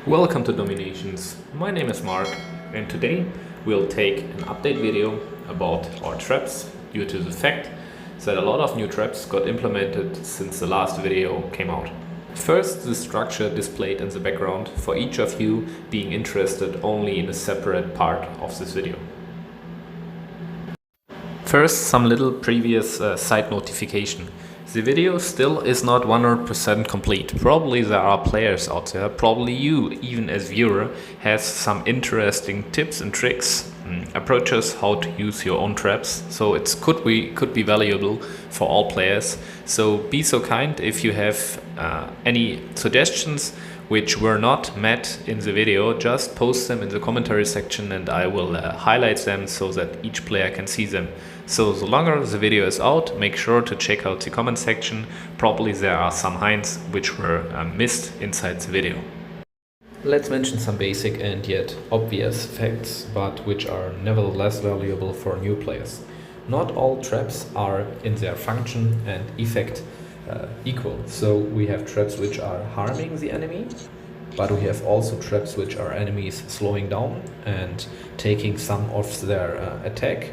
Welcome to DomiNations. My name is Mark, and today we'll take an update video about our traps due to the fact that a lot of new traps got implemented since the last video came out. First, the structure displayed in the background for each of you being interested only in a separate part of this video. First, some little previous side notification. The video still is not 100% complete. Probably there are players out there, probably you, even as viewer, has some interesting tips and tricks, approaches how to use your own traps. So it could be valuable for all players. So be so kind if you have any suggestions which were not met in the video, just post them in the commentary section and I will highlight them so that each player can see them. So the longer the video is out, make sure to check out the comment section. Probably there are some hints which were missed inside the video. Let's mention some basic and yet obvious facts, but which are nevertheless valuable for new players. Not all traps are in their function and effect equal. So we have traps which are harming the enemy, but we have also traps which are enemies slowing down and taking some of their attack.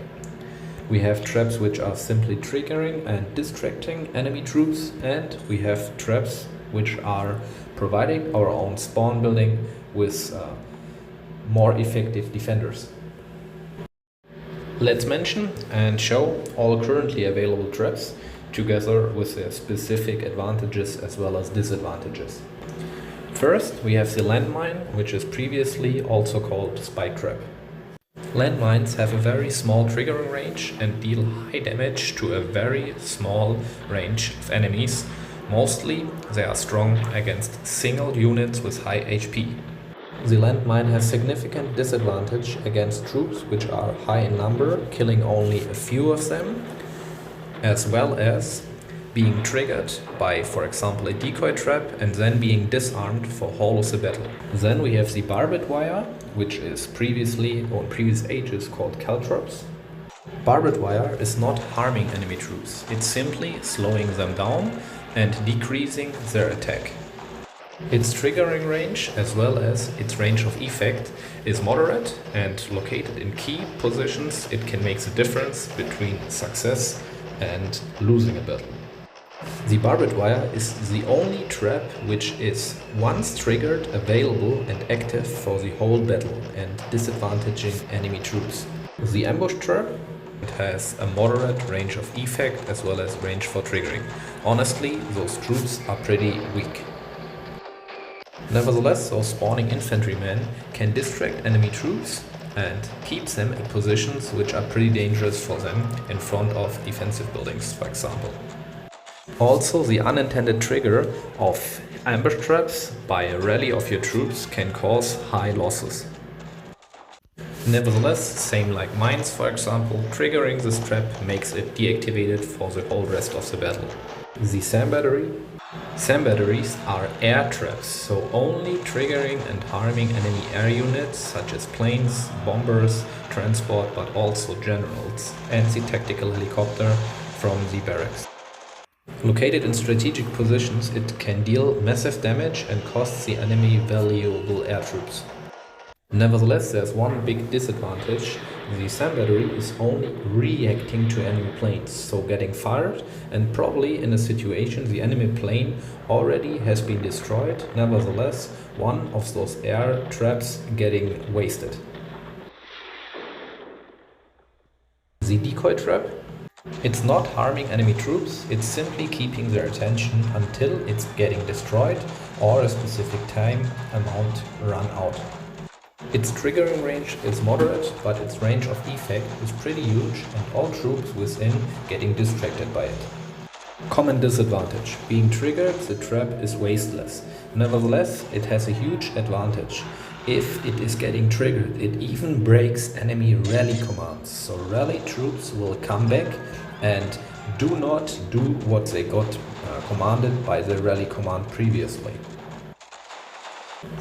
We have traps which are simply triggering and distracting enemy troops, and we have traps which are providing our own spawn building with more effective defenders. Let's mention and show all currently available traps together with their specific advantages as well as disadvantages. First, we have the Landmine, which is previously also called Spike Trap. Landmines have a very small triggering range and deal high damage to a very small range of enemies. Mostly they are strong against single units with high HP. The Landmine has significant disadvantage against troops which are high in number, killing only a few of them, as well as being triggered by, for example, a decoy trap and then being disarmed for whole of the battle. Then we have the Barbed wire, which is previously or in previous ages called caltrops. Barbed wire is not harming enemy troops, it's simply slowing them down and decreasing their attack. Its triggering range as well as its range of effect is moderate, and located in key positions it can make the difference between success and losing a battle. The Barbed wire is the only trap which is once triggered available and active for the whole battle and disadvantaging enemy troops. The ambush trap, it has a moderate range of effect as well as range for triggering. Honestly, those troops are pretty weak. Nevertheless, those spawning infantrymen can distract enemy troops and keep them in positions which are pretty dangerous for them in front of defensive buildings, for example. Also, the unintended trigger of ambush traps by a rally of your troops can cause high losses. Nevertheless, same like mines, for example, triggering this trap makes it deactivated for the whole rest of the battle. The S.A.M battery. S.A.M batteries are air traps, so only triggering and harming enemy air units such as planes, bombers, transport, but also generals and the tactical helicopter from the barracks. Located in strategic positions, it can deal massive damage and cost the enemy valuable air troops. Nevertheless, there's one big disadvantage. The S.A.M battery is only reacting to enemy planes, so getting fired, and probably in a situation the enemy plane already has been destroyed. Nevertheless, one of those air traps getting wasted. The decoy trap. It's not harming enemy troops, it's simply keeping their attention until it's getting destroyed or a specific time amount run out. Its triggering range is moderate, but its range of effect is pretty huge and all troops within getting distracted by it. Common disadvantage. Being triggered, the trap is wasteless. Nevertheless, it has a huge advantage. If it is getting triggered, it even breaks enemy rally commands. So rally troops will come back and do not do what they got commanded by the rally command previously.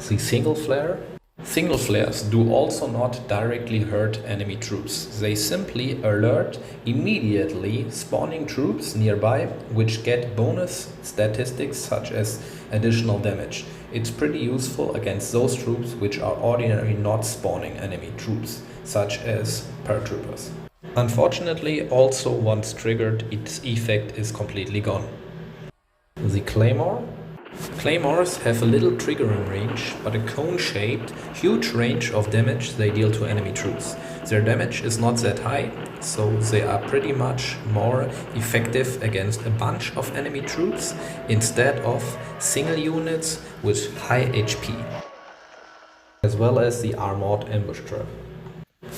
The single flare. Single flares do also not directly hurt enemy troops. They simply alert immediately spawning troops nearby, which get bonus statistics such as additional damage. It's pretty useful against those troops which are ordinarily not spawning enemy troops, such as paratroopers. Unfortunately, also once triggered, its effect is completely gone. The Claymore. Claymores have a little triggering range, but a cone-shaped, huge range of damage they deal to enemy troops. Their damage is not that high, so they are pretty much more effective against a bunch of enemy troops instead of single units with high HP, as well as the armored ambush trap.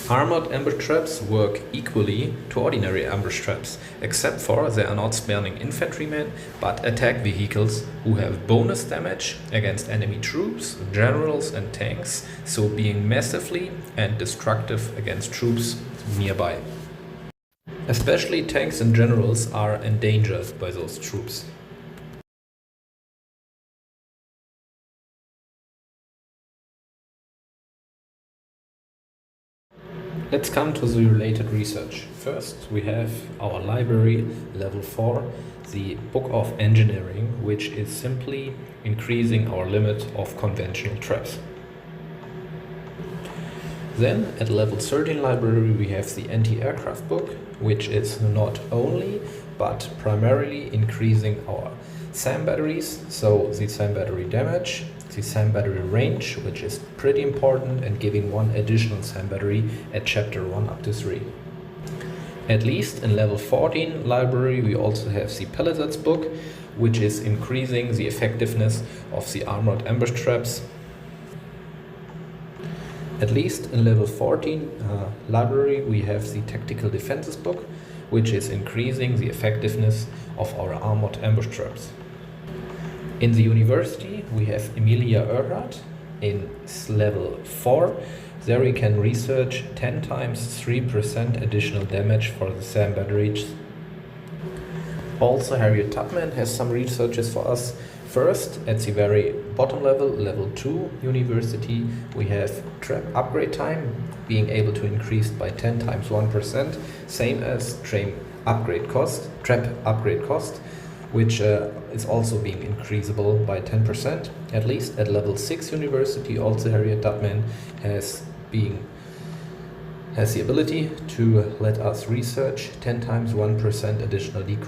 Armored ambush traps work equally to ordinary ambush traps, except for they are not spamming infantrymen, but attack vehicles who have bonus damage against enemy troops, generals and tanks, so being massively and destructive against troops nearby. Especially tanks and generals are endangered by those troops. Let's come to the related research. First, we have our library, level 4, the Book of Engineering, which is simply increasing our limit of conventional traps. Then, at level 13 library, we have the Anti-Aircraft book, which is not only, but primarily increasing our S.A.M batteries, so the S.A.M battery damage, the S.A.M battery range, which is pretty important, and giving one additional S.A.M battery at chapter 1 up to 3. At least in level 14 library we also have the Palisades book, which is increasing the effectiveness of the armored ambush traps. At least in level 14 library we have the Tactical Defenses book, which is increasing the effectiveness of our armored ambush traps. In the university we have Emilia Earhart in level 4. There we can research 10 times 3% additional damage for the S.A.M batteries. Also Harriet Tubman has some researches for us. First, at the very bottom level, level 2 university, we have trap upgrade time being able to increase by 10 times 1%, same as trap upgrade cost, which is also being increasable by 10%. At least at level 6 university, also Harriet Tubman has the ability to let us research 10 times 1% additional decoy.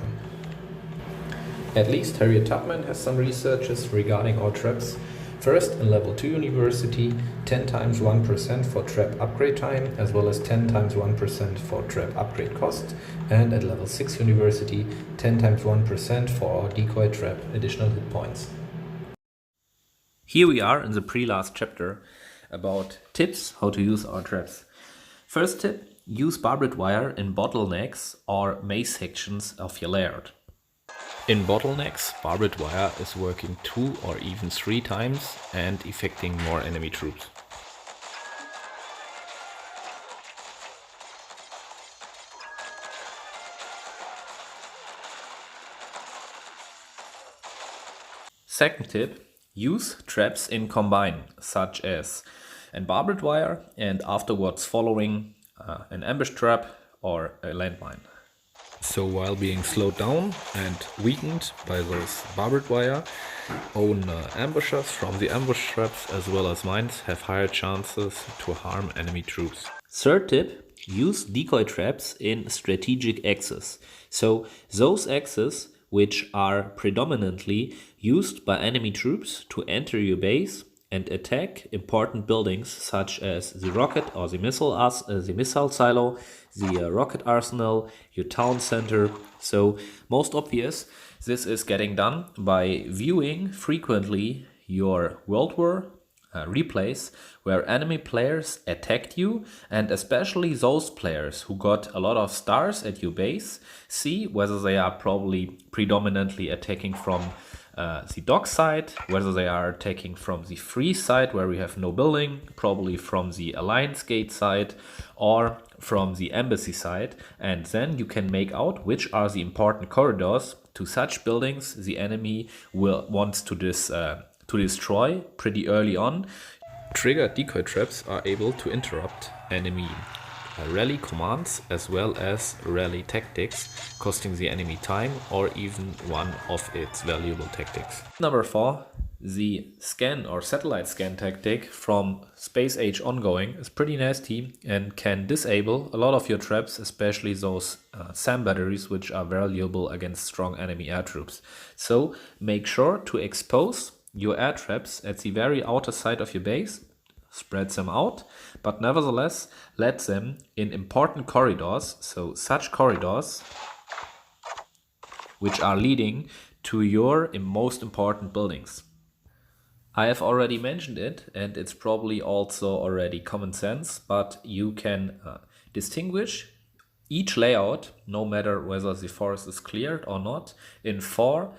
At least Harriet Tubman has some researches regarding our traps. First, in level 2 university, 10 times 1% for trap upgrade time, as well as 10 times 1% for trap upgrade cost. And at level 6 university, 10 times 1% for our decoy trap additional hit points. Here we are in the pre-last chapter about tips how to use our traps. First tip, use barbed wire in bottlenecks or maze sections of your layout. In bottlenecks, barbed wire is working 2 or even 3 times and affecting more enemy troops. Second tip, use traps in combine, such as an barbed wire and afterwards following an ambush trap or a landmine. So while being slowed down and weakened by those barbed wire, own ambushers from the ambush traps as well as mines have higher chances to harm enemy troops. Third tip, use decoy traps in strategic axes. So those axes which are predominantly used by enemy troops to enter your base and attack important buildings such as the rocket or the missile silo, the rocket arsenal, your town center. So most obvious, this is getting done by viewing frequently your Worldwar replays where enemy players attacked you, and especially those players who got a lot of stars at your base, see whether they are probably predominantly attacking from the dock side, whether they are attacking from the free side where we have no building, probably from the alliance gate side or from the embassy side, and then you can make out which are the important corridors to such buildings the enemy wants to destroy pretty early on. Triggered decoy traps are able to interrupt enemy rally commands as well as rally tactics, costing the enemy time or even one of its valuable tactics. Number 4, The scan or satellite scan tactic from space age ongoing is pretty nasty and can disable a lot of your traps, especially those SAM batteries, which are valuable against strong enemy air troops. So make sure to expose your air traps at the very outer side of your base, spread them out, but nevertheless let them in important corridors, so such corridors which are leading to your most important buildings. I have already mentioned it, and it's probably also already common sense, but you can distinguish each layout, no matter whether the forest is cleared or not, in 4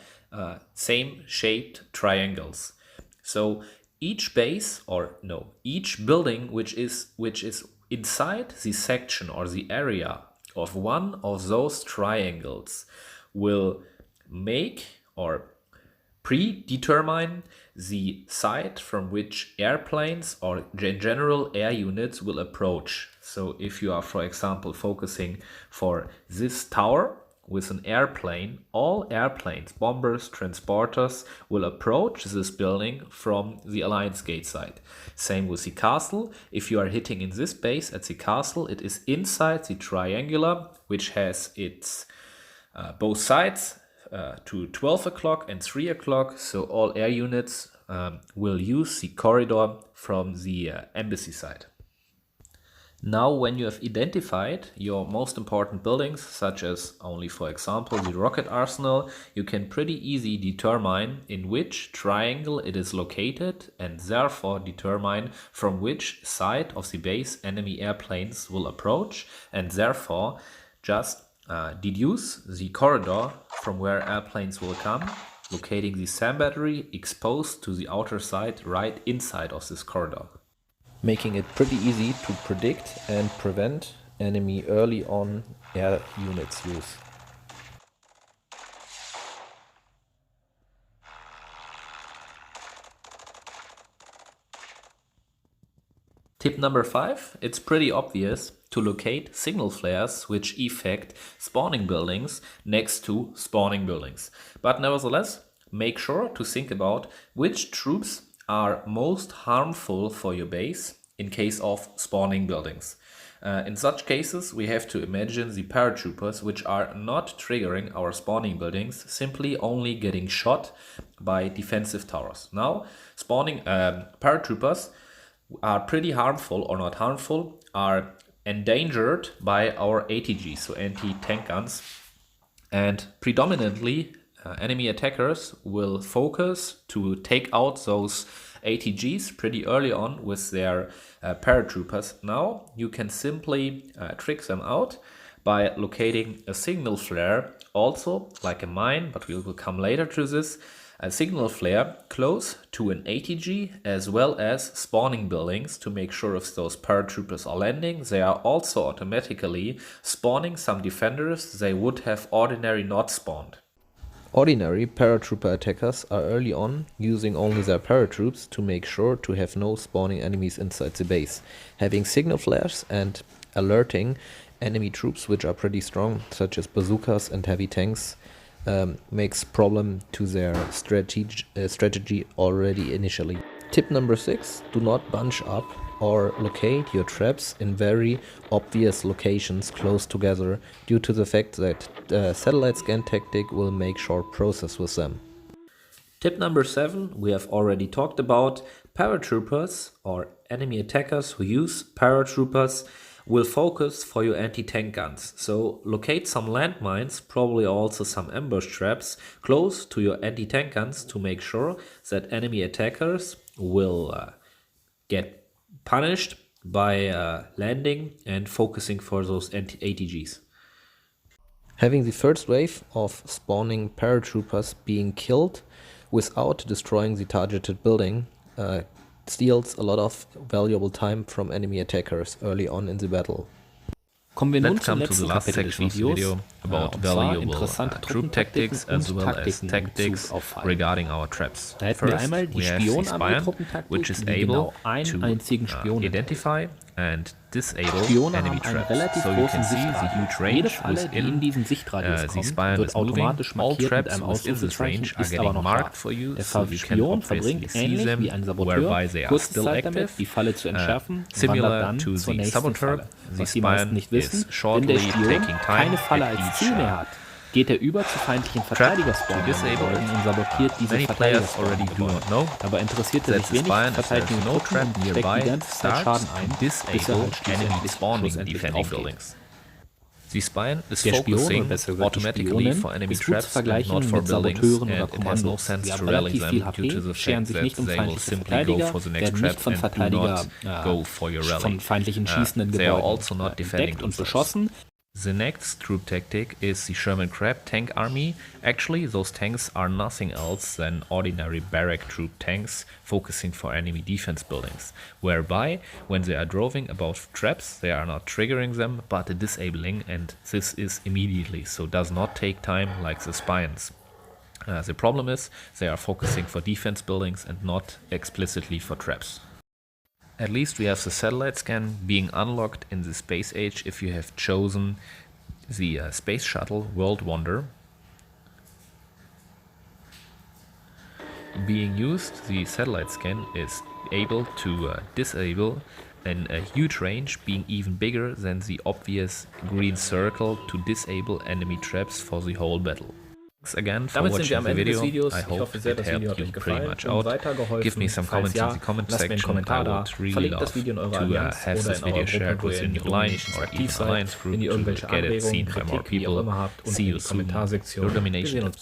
same shaped triangles. So each base, or no, each building which is inside the section or the area of one of those triangles will make or predetermine the site from which airplanes or in general air units will approach. So if you are, for example, focusing for this tower with an airplane, all airplanes, bombers, transporters will approach this building from the Alliance Gate side. Same with the castle. If you are hitting in this base at the castle, it is inside the triangular, which has its both sides to 12 o'clock and 3 o'clock, so all air units will use the corridor from the embassy side. Now, when you have identified your most important buildings, such as only, for example, the rocket arsenal, you can pretty easily determine in which triangle it is located and therefore determine from which side of the base enemy airplanes will approach, and therefore just deduce the corridor from where airplanes will come, locating the SAM battery exposed to the outer side right inside of this corridor. Making it pretty easy to predict and prevent enemy early on air units use. Tip number 5, it's pretty obvious to locate signal flares which effect spawning buildings next to spawning buildings. But nevertheless, make sure to think about which troops are most harmful for your base in case of spawning buildings. In such cases, we have to imagine the paratroopers which are not triggering our spawning buildings, simply only getting shot by defensive towers. Now, spawning paratroopers are pretty harmful, or not harmful, are endangered by our ATGs, so anti-tank guns, and predominantly enemy attackers will focus to take out those ATGs pretty early on with their paratroopers. Now you can simply trick them out by locating a signal flare, also like a mine, but we will come later to this, a signal flare close to an ATG as well as spawning buildings to make sure if those paratroopers are landing, they are also automatically spawning some defenders they would have ordinarily not spawned. Ordinary paratrooper attackers are early on using only their paratroops to make sure to have no spawning enemies inside the base. Having signal flares and alerting enemy troops which are pretty strong, such as bazookas and heavy tanks, makes problem to their strategy already initially. Tip number 6, do not bunch up or locate your traps in very obvious locations close together due to the fact that the satellite scan tactic will make short process with them. Tip number 7, we have already talked about. Paratroopers or enemy attackers who use paratroopers will focus for your anti-tank guns. So locate some landmines, probably also some ambush traps, close to your anti-tank guns to make sure that enemy attackers will get punished by landing and focusing for those ATGs. Having the first wave of spawning paratroopers being killed without destroying the targeted building steals a lot of valuable time from enemy attackers early on in the battle. Kommen wir nun Let's zum come to the letzten last Kapitel des section of the Videos, video about und zwar valuable interessante troop tactics as und well as Taktiken im tactics Bezug auf Fallen. regarding our traps. Da hätten wir First, einmal die we have the Spion, Spionarmee-Truppentaktik, which is die able genau einen to einzigen Spion identify and disable Spione enemy haben einen traps. relativ So you großen can see the Sichtradius. huge Jede range Falle, die in within diesen Sichtradius the kommt, Spion wird is moving. automatisch All markiert mit traps einem within this range Ausrufezeichen, are ist aber getting noch marked da. for you, Der so you can Spion obviously verbringt see ähnlich them wie ein Saboteur whereby they are kurze still Zeit damit, active. die Falle zu entschärfen, wandert Similar dann to zur the nächsten saboteur, Falle. the Was die meisten Spion nicht wissen, is wenn shortly der Spion taking time keine Falle at als each Ziel mehr hat, geht er über zu feindlichen Verteidiger-Spawn-Gebäuden und sabotiert diese Many players already do Verteidiger-Spawn-Gebäude. not know Dabei interessiert er that sich the wenig Spion, if verteidigende there's no Truppen trap und steckt die nearby, ganze Zeit starts Schaden to ein, bis er disable halt enemy spawning schlussendlich defending draufgeht. buildings. The Spion is Der Spion, oder focusing besser gesagt die automatically Spionin, for enemy ist gut zu traps and vergleichen not for mit buildings, Saboteuren oder and it has no Kommandos. sense Sie haben to rally relativ viel them due to HP, the scheren fact sich that nicht um they will feindliche simply go Verteidiger, for the next werden trap nicht von and do Verteidiger not go for your rally. von feindlichen schießenden They are Gebäuden also not defending entdeckt und themselves. beschossen. The next troop tactic is the Sherman Crab tank army. Actually, those tanks are nothing else than ordinary barrack troop tanks focusing for enemy defense buildings, whereby when they are driving above traps, they are not triggering them but disabling, and this is immediately, so does not take time like the Spions. The problem is they are focusing for defense buildings and not explicitly for traps. At least we have the satellite scan being unlocked in the space age if you have chosen the space shuttle Worldwar. Being used, the satellite scan is able to disable in a huge range, being even bigger than the obvious green circle to disable enemy traps for the whole battle. Thanks again for watching the video. I hope it helped you pretty much out. Give me some comments in the comment section. I would really love to have this video shared within your line or even alliance group to get it seen by more people. See you soon. Your DomiNations.